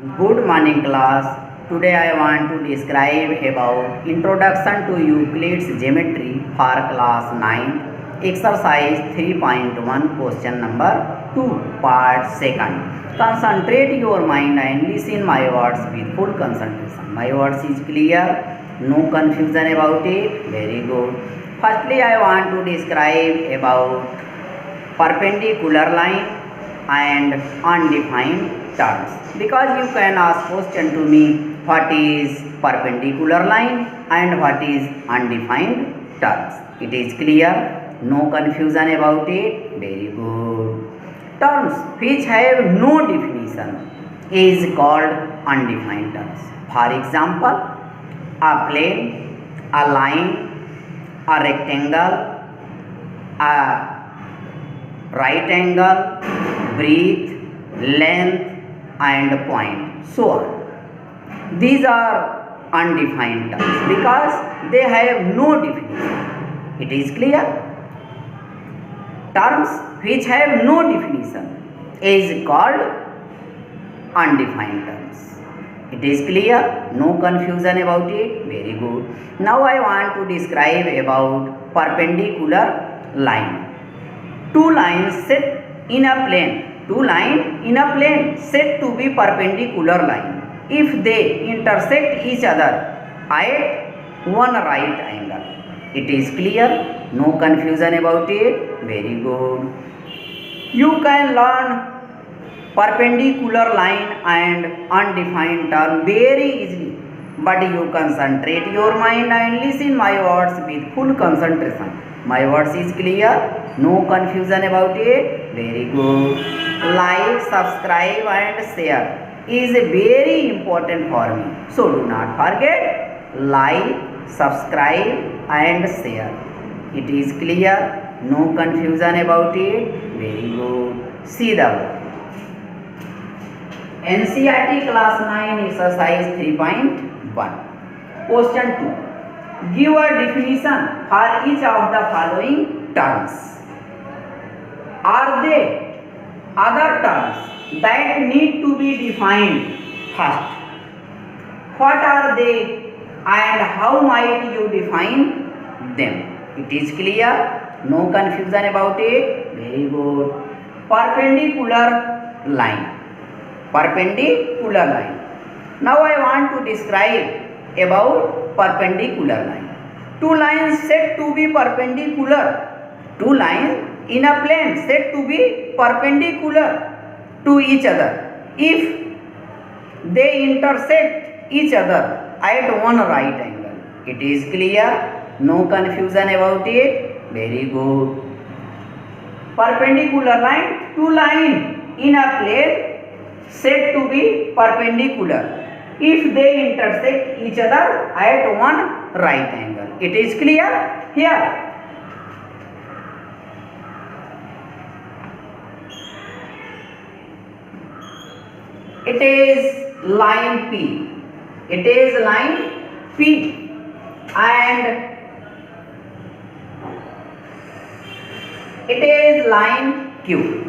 Good morning class. Today I want to describe about Introduction to Euclid's Geometry for class 9 exercise 3.1 question number 2 part 2nd. Concentrate your mind and listen my words with full concentration. My words is clear, no confusion about it. Very good. Firstly I want to describe about perpendicular line and undefined terms, because you can ask question to me what is perpendicular line and what is undefined terms. It is clear, no confusion about it. Very good. Terms which have no definition is called undefined terms. For example, a plane, a line, a rectangle, a right angle, breadth, length and point, so on. These are undefined terms because they have no definition. It is clear. Terms which have no definition is called undefined terms. It is clear, no confusion about it. Very good. Now I want to describe about perpendicular line. Two lines set in a plane. Two lines in a plane said to be perpendicular line if they intersect each other at one right angle. It is clear, no confusion about it. Very good. You can learn perpendicular line and undefined term very easily, but you concentrate your mind and listen my words with full concentration. My words is clear, no confusion about it. Very good. Like, subscribe and share is very important for me. So do not forget, like, subscribe and share. It is clear, no confusion about it. Very good. See the book. NCERT class 9 exercise 3.1. Question 2. Give a definition for each of the following terms. Are they other terms that need to be defined first? What are they and how might you define them? It is clear, no confusion about it. Very good. Perpendicular line. Perpendicular line. Now I want to describe about perpendicular line. Two lines said to be perpendicular. Two lines in a plane said to be perpendicular to each other if they intersect each other at one right angle. It is clear, no confusion about it. Very good. Perpendicular line, two lines in a plane said to be perpendicular if they intersect each other at one right angle. It is clear here. It is line P. It is line P and it is line Q.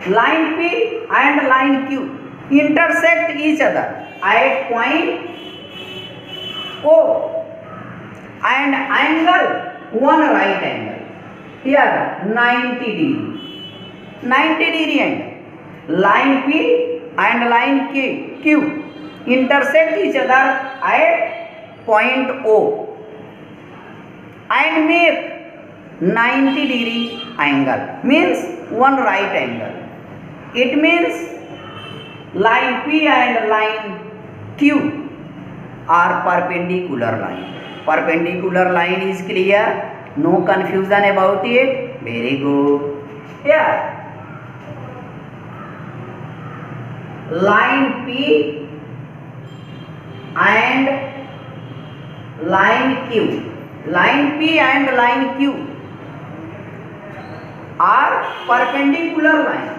Line P and line Q intersect each other at point O and angle one right angle. Here 90 degree. 90 degree angle. Line P and line Q intersect each other at point O and make 90 degree angle, means one right angle. It means line P and line Q are perpendicular line. Perpendicular line is clear, no confusion about it. Very good. Here line P and line Q. Line P and line Q are perpendicular line.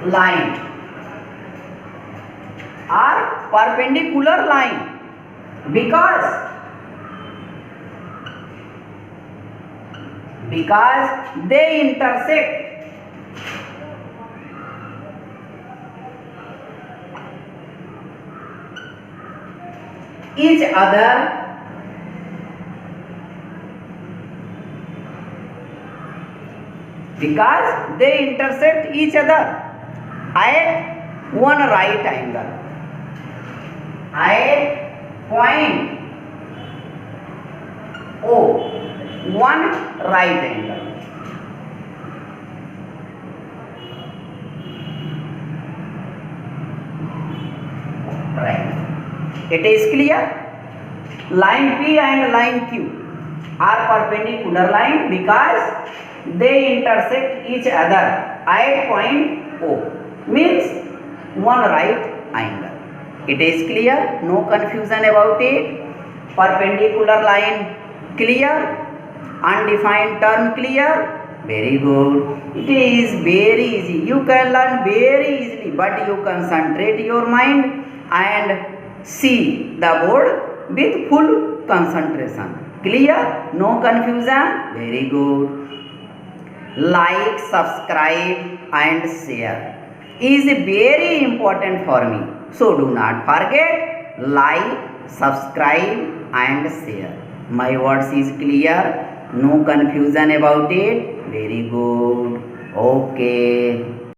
Line are perpendicular line because because they intersect each other at one right angle, at point O, one right angle. Right. It is clear? Line P and line Q are perpendicular line because they intersect each other at point O, means one right angle. It is clear? No confusion about it. Perpendicular line clear? Undefined term clear? Very good. It is very easy. You can learn very easily, but you concentrate your mind and see the board with full concentration. Clear? No confusion? Very good. Like, subscribe and share is very important for me. So do not forget, like, subscribe and share. My words is clear? No confusion about it? Very good. Okay.